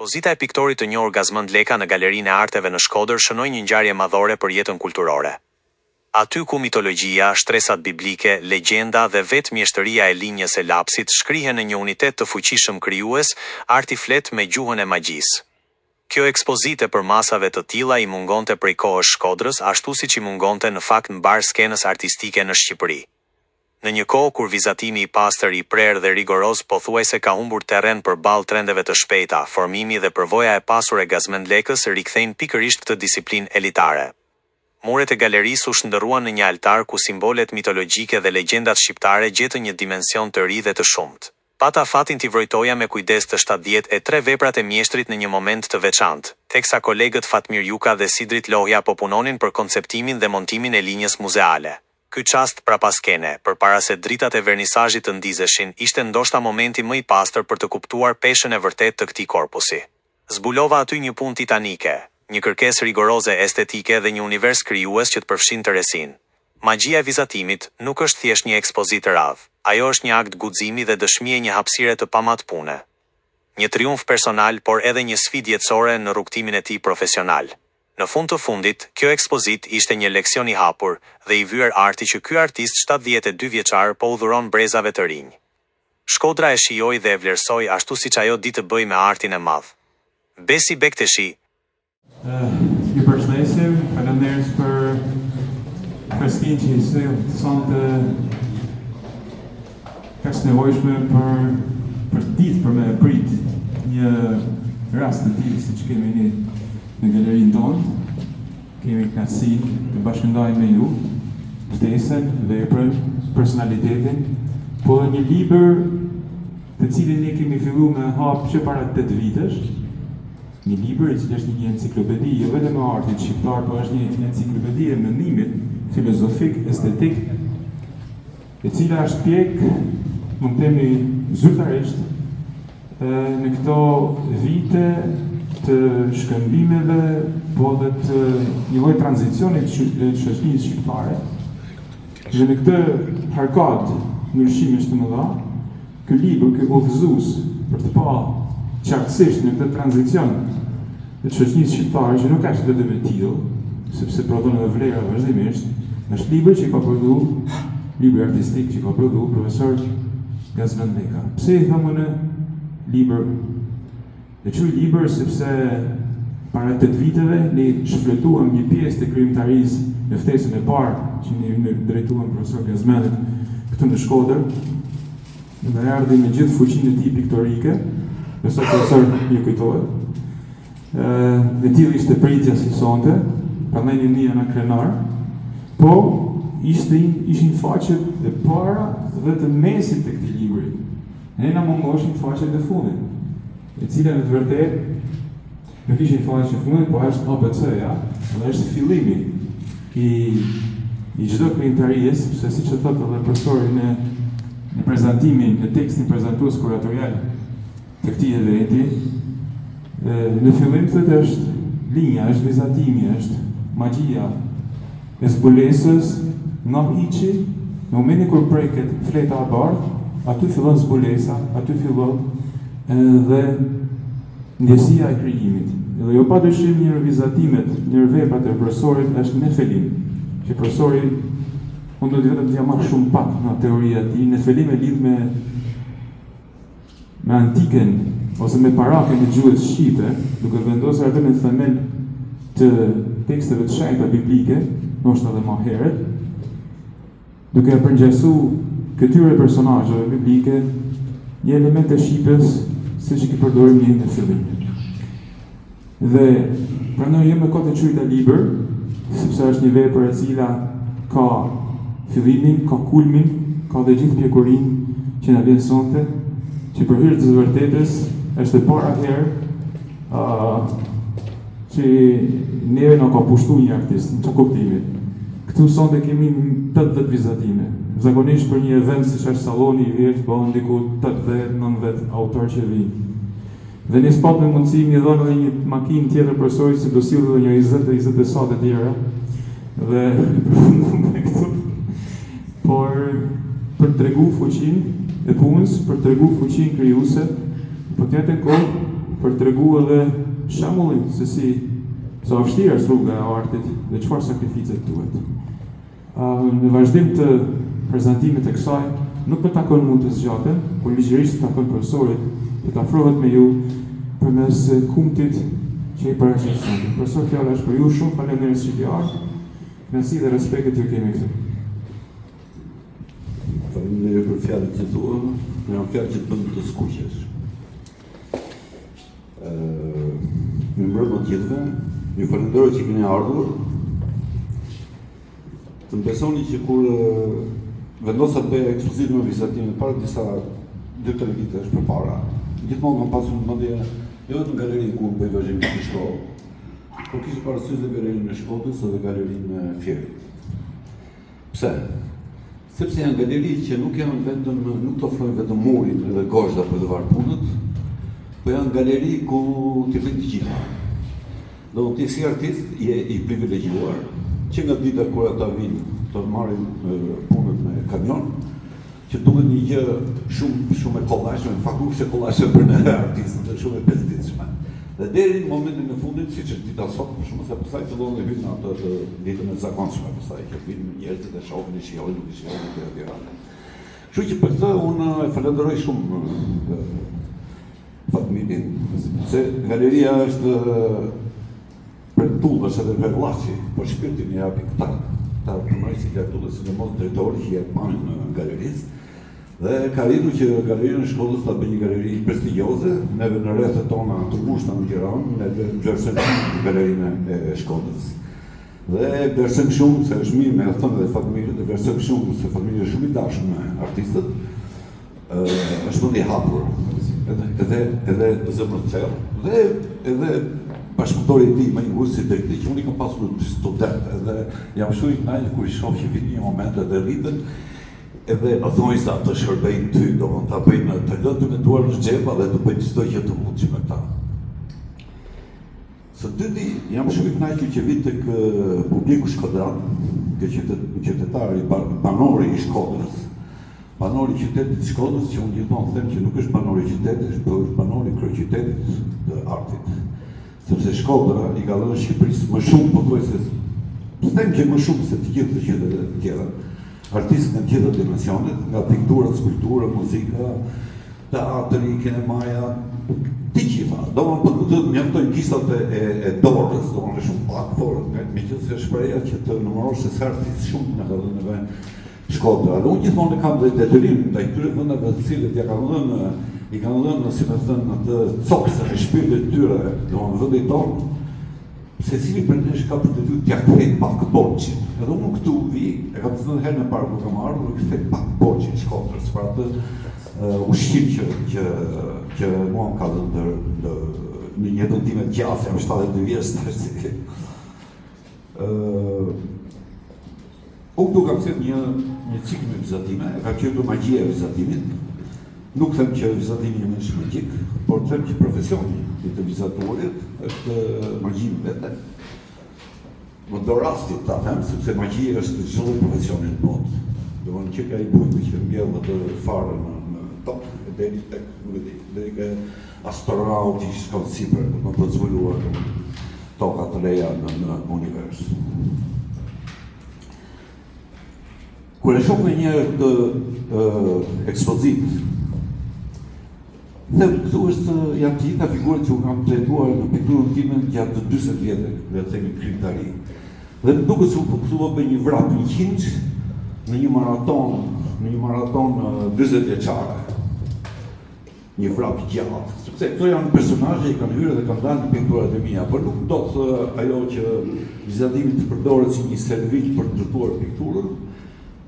Pozita e piktorit të njohur Gazmend Leka në Galerinë e Arteve në Shkodër shënoi një ngjarje madhore për jetën kulturore. Aty ku mitologjia, shtresat biblike, legjenda dhe vetë mjeshtëria e linjës së lapsit shkrihen në një unitet të fuqishëm krijues, arti flet me gjuhën e magjisë. Kjo ekspozite për masave të tilla i mungonte prej kohës Shkodrës, ashtu siç i mungonte në fakt mbar skenës artistike në Shqipëri. Në një kohë kur vizatimi i pastër, i prerë dhe rigoroz pothuajse ka humbur terren përballë trendeve të shpejta, formimi dhe përvoja e pasur e Gazmend Lekës rikthejnë pikërisht këtë disiplinë elitare. Muret e galerisë u shndërruan në një altar ku simbolet mitologjike dhe legjendat shqiptare gjetën një dimension të ri dhe të shumtë. Pata fatin t'i vrojtoja me kujdes të 73 veprat e mjeshtrit në një moment të veçantë, teksa kolegët Fatmir Juka dhe Sidrit Lohja po punonin për konceptimin dhe montimin e linjës muzeale. Ky çast prapaskene, përpara se dritat e vernisazhit të ndizeshin, ishte ndoshta momenti më i pastër për të kuptuar peshën e vërtet të këtij korpusi. Zbulova aty një punë titanike, një kërkesë rigoroze estetike dhe një univers krijues që të përfshin tërësinë. Magjia e vizatimit nuk është thjesht një ekspozitë të radhë, ajo është një akt guximi dhe dëshmie një hapësire të pamatpune. Një triumf personal, por edhe një sfidë jetësore në rrugtimin e tij profesional. Në fund të fundit, kjo ekspozit ishte një leksion i hapur dhe i vyer arti që ky artist 72 vjeçar po udhëron brezave të rinj. Shkodra e shijoi dhe e vlerësoi ashtu siç ajo di të bëjë me artin e madh. Besi Bekteshi. Ju përshëndesim, faleminderit për freskin që i sonte kaq nevojshme për ditë për me prit një rast të tillë siç kemi ne në galerinë tonë. Kemi kënaqësinë të bashkëndajmë me ju ftesën, veprën, personalitetin, po dhe një libër të cilin ne kemi filluar me hap që para 8 vitesh. Një libër i cili është një enciklopedi jo vetëm e artit shqiptar, por është një enciklopedi e mendimit filozofik, estetik, e cila shpjeg, mund të themi zyrtarisht, në këto vite të shkëmbimeve, po dhe të një lloj tranzicionit të shoqërisë shqiptare. Dhe në këtë harkat ndryshimesh të mëdha, ky libër, ky udhëzues për të pa qartësisht në këtë tranzicion të shoqërisë shqiptare, që nuk është vetëm e tillë, sepse prodhon edhe vlera vazhdimisht, është libër që ka prodhuar, libër artistik që ka prodhuar profesor Gazmend Leka. Pse i thamë në libër? E quaj libër sepse para 8 viteve ne shfletuam një pjesë të krijimtarisë në ftesën e parë që ne drejtuam profesor Gazmendit këtu në Shkodër. Dhe erdhi me gjithë fuqinë e tij piktorike, besoj profesor ju kujtohet. Dhe tillë ishte pritja si sonte, prandaj ne jena krenar, po ishin faqet e para dhe të mesit të këtij libri. Ne na mungoshin faqet e fundit, e cila në të vërtetë nuk ishin faqet e fundit, po është ABC-ja, dhe është fillimi i çdo krijimtarie, sepse siç e thotë edhe profesori në prezantimin, në tekstin prezantues kuratorial të këtij eventi, në fillim thotë është linja, është vizatimi, është magjia e zbulesës nga hiçi, në momentin kur preket fleta e bardhë, aty fillon zbulesa, aty fillon dhe ndjesia e krijimit. Dhe jo padyshim një vizatimet, një veprat e profesorit është Nefelim, që profesori unë do të vetëm t'ja marr shumë pak nga teoria e tij. Nefelim e lidh me antiken ose me parakën e gjuhës shqipe, duke vendosur atë në themel të teksteve të shenjta biblike, ndoshta edhe më herët, duke përngjaçuar këtyre personazheve biblike një element të shqipes siç i përdorim ne në fillim. Dhe prandaj jam me kohë të quajta libër, sepse është një vepër e cila ka fillimin, ka kulmin, ka dhe gjithë pjekurinë që na vjen sonte, që për hir të vërtetës është e para herë që neve na ka pushtuar një artist në çdo kuptimi. Këtu sonte kemi 80 vizatime. Zakonisht për një event siç është salloni i vjeç, bëhen diku 80-90 autor që vinë. Dhe ne s'pat me mundësi mi dhënë edhe një makinë tjetër profesorit se do sillte edhe një 20 sa të tjera. Dhe me këtu, por për tregu fuqinë e punës, për tregu fuqinë krijuese, por tjetër kohë për të regu edhe shembullin se si sa vështirë është rruga e artit dhe çfarë sakrificet duhet. Në vazhdim të prezantimit të kësaj, nuk më takon mund të zgjatem, por ligjërisht takon profesorit që të afrohet me ju përmes kumtit që i përgjithëson. Profesor, fjala është për ju, shumë faleminderit që jeni ardhur. Kënaqësi dhe respektet ju kemi këtu. Faleminderit për fjalët që thua, janë fjalë që të bën të skuqesh. Më mbrëmë të gjithëve, ju falenderoj që keni ardhur. Të më besoni që kur vendosa të bëja ekspozitën me vizatimin para disa 2-3 vitesh përpara, gjithmonë kam pasur në mendje jo vetëm galerinë ku bëj vazhdimisht në shkollë, por kishte parasysh dhe galerinë e Shkodrës dhe galerinë e Fierit. Pse? Sepse janë galeri që nuk të ofrojnë vetëm murin edhe gozhda për të varë punët, po janë galeri ku t'i bëjnë të gjitha. Do ti si artist je i privilegjuar, që nga dita kur ata vinë të marrin punët me kamion, që duhet një gjë shumë e kollajshme, në fakt nuk është e kollajshme për në artistën, është shumë e pesdiqshme. Dhe deri në momentin e fundit, siç është dita sot, për shkak se pastaj fillon të hyjnë ato të ditën e zakonshme, pastaj që vinë njerëzit e shohin e shijojnë, nuk i shijojnë etj. Kështu që për këtë unë e falenderoj shumë Fatmirin, se galeria është për tullës edhe për llaçi, por shpirtin i japi këta. Ta përmërësi ka tullës edhe mos drejtori që jetë panin në galerisë. Dhe ka rritur që galerinë e Shkodrës ta bëjë një galeri prestigjioze, neve në rrethet tona të ngushta në Tiranë, ne vlerësojmë shumë galerinë e Shkodrës. Dhe vlerësojmë shumë se është mirë me thënë dhe Fatmirit, dhe vlerësojmë shumë se Fatmiri është shumë i dashur me artistët, është mend i hapur, edhe zemër të thellë, dhe edhe bashkëpunëtori i tij më i ngusht si drejtë, që unë i kam pasur student, edhe jam shumë i kënaqur kur i shoh që vjen një moment edhe rriten, edhe më thonë sa të shërbejnë ty, domethënë ta bëjnë të lëndë me duar në xhepa dhe të bëjnë çdo gjë të mundshme me ta. Së dyti, jam shumë i kënaqur që vit tek publiku shkodran, që qytetari banori i Shkodrës, banori i qytetit të Shkodrës, që unë gjithmonë them që nuk është banori i qytetit, por është banori i kryeqytetit të artit. Sepse Shkodra i ka dhënë Shqipërisë më shumë pothuajse, them që më shumë se të gjithë qytetet e tjera, artistë në gjitha dimensionet, nga piktura, skulptura, muzika, teatri, kinemaja, të gjitha. Domethënë të mjaftojnë kistat e dorës, domethënë shumë pak, por megjithëse shpreha që të numërosh se sa artistë shumë na ka dhënë neve Shkodra. Dhe unë gjithmonë kam dhe detyrim ndaj këtyre vendeve të cilët i kanë dhënë, si më thënë, atë coksën e shpirtit të tyre, domethënë vendi tonë, secili për nesh ka për detyrë t'ia kthejë pak borxhin. Edhe unë këtu vi, e kam thënë herën e parë kur kam ardhur, kthej pak borxhin Shkodrës për atë ushqim që mua më ka dhënë në jetën time të gjatë, jam 72 vjeç tash. Unë këtu kam thënë një cikël me vizatime, e kam quajtur magjia e vizatimit. Nuk them që vizatimi është magjik, por them që profesioni i të vizatuarit është magjia vetë. Më do rastit ta them, sepse magjia është çdo profesioni në botë. Domethënë që ka i bujtë që mbjell atë farën në tokë, deri tek, nuk e di, deri ke astronauti që shkon sipër, për të zbuluar toka të reja në univers. Kur e shoh në një këtë ekspozit, them këtu janë të gjitha figurat që u kam trajtuar në pikturën time gjatë të 40 vjetë, le të themi krimtari. Dhe më duket se u bëj një vrap 100 në një maraton 40 vjeçare. Një vrap gjatë. Sepse këto janë personazhe që kanë hyrë dhe kanë dalë në pikturat e mia, por nuk do të ajo që vizatimi të përdoret si një serviq për të ndërtuar pikturën,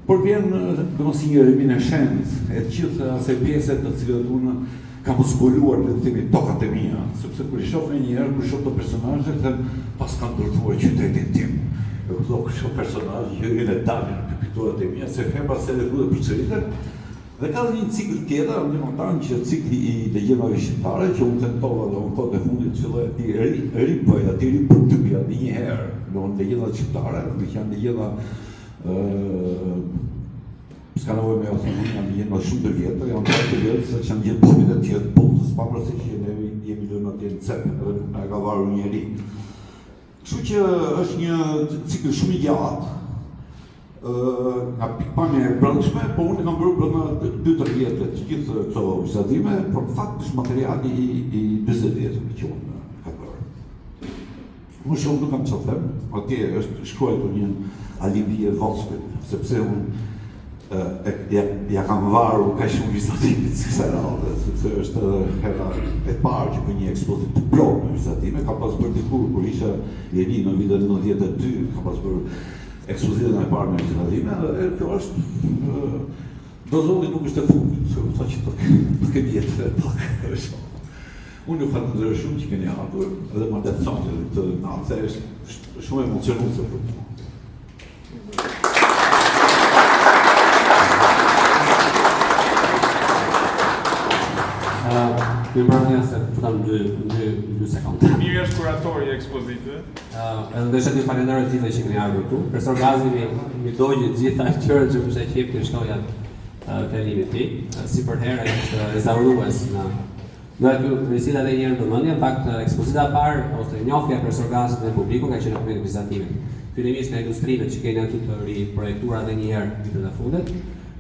por vjen domosdoshmë si një reminiscencë e të gjitha asaj pjese të cilat unë kam zbuluar le të themi tokat e mia, sepse kur i shoh ndonjëherë kur shoh këto personazhe, them pas kanë ndërtuar qytetin tim. E këto personazhe që hyn e dalin në pikturat e mia, se her pas edhe këtu përsëriten. Dhe ka një cikël tjetër, në montan që cikli i legjendave shqiptare, që unë tentova dhe unë kohët e fundit filloj ati ripëj, ati ripërtypja dhe një herë, në legjendat shqiptare, në që janë legjenda s'ka nevojë me ose unë jam jenë shumë të vjetë, jam të vjetë se që janë gjithë popit e tjetë të botës, pavarësisht që ne jemi lënë atje në cep, edhe nuk na e ka varur njeri. Kështu që është një cikël shumë i gjatë, nga pikpamja e brendshme, po unë kam bërë brenda 2-3 vjetë të gjithë këto bisedime, por në fakt është materiali i 40 vjetëve që unë ka bërë. Unë shumë nuk kam që them, atje është shkruar një alibi e voskët, sepse unë ja kam varur ka shumë vizatimit si kësaj radhe, sepse është hera e parë që për një ekspozit të plot me vizatime, ka pas bërë dikur kur isha i ri në vitin 92, ka pas bërë ekspozitën e parë me vizatime, dhe kjo është do zoti nuk është e fundit, se sa që të ke vjetë e pak. Unë ju falenderoj shumë që keni ardhur, edhe më të thonë të natë, është shumë emocionuese për mua. Mirë mbrëmje se futam 2 sekonda. Mirë është kuratori i ekspozitëve. Edhe desha t'ju falenderoj të gjithëve që keni ardhur këtu. Profesor Gazi mi dojë gjitha qërët që më shë qep të shtoja të limit ti. Si për herë është rezaurues në aty rrisita edhe njërë në mëndje. Në fakt, ekspozita parë, ose njohja e profesor Gazi dhe publiku ka qenë në komendë vizatime. Fillimisht në industrimet që keni aty të riprojektuar edhe njëherë vitet e fundit,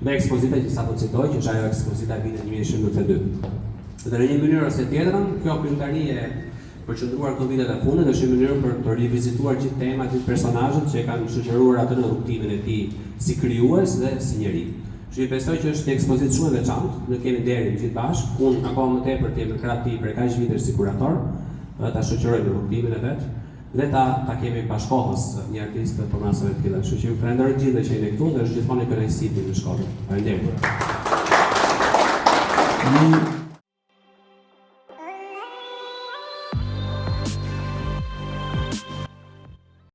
dhe ekspozita që sa po citoj, që është ajo ekspozita e vitit 1992. Dhe në një mënyrë ose tjetrën, kjo krijimtari e përqendruar këto vitet e fundit është një mënyrë për të rivizituar gjithë temat, gjithë personazhet që e kanë shoqëruar atë në rrugtimin e tij si krijues dhe si njeri. Kështu që besoj që është një ekspozitë shumë e veçantë, ne kemi deri gjithë bashkë, unë akoma më tepër të jemi në krah ti për kaq vitesh si kurator, ta shoqëroj në rrugtimin e vet dhe ta kemi bashkohës një artist të formasive të tilla. Kështu që ju falenderoj gjithë që jeni këtu dhe është gjithmonë një kënaqësi të në Shkodër. Faleminderit.